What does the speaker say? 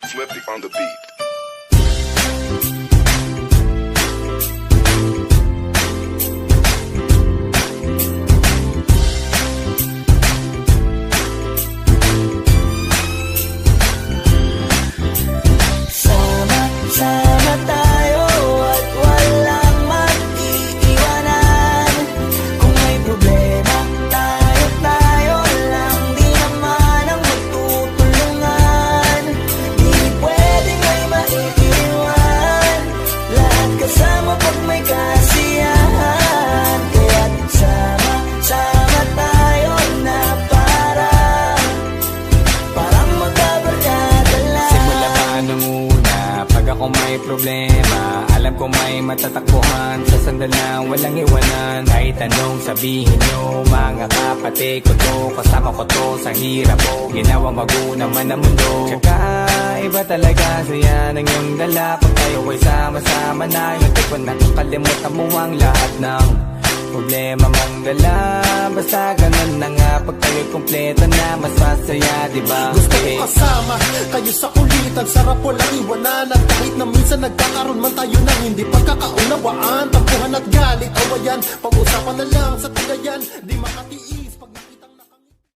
Flippy on the beat. Sama tayo at walang mag-iiwanan. Kung may problema, tayo lang, di naman ang magtutulungan. Di pwedeng may maiiwan, lahat kasama pag may kasiyahan. Kaya't sama tayo na parang magkabarkada lang. Simula pa nung una, pag ako may problema, alam ko may matatakbuhan. Sa sandal na walang iwanan, kahit anong sabihin nyo, mga kapatid ko to, kasama ko to sa hirap ko, ginawang maguna man ang mundo. Tsaka iba talaga saya ng iyong dala, pag tayo ay sama-sama na, hindi ko nakakalimutan mo ang lahat ng problema mang dala. Basta ganun na nga, pag tayo'y kumpleto na, mas masaya, diba? Gusto ko kasama kayo sa kulitan, sarap walang iwanan. At kahit na minsan nagkakaroon man tayo ng hindi pagkakaunawaan, tampuhan at galit, awayan, pag-usapan na lang sa tagayan, di makatiis.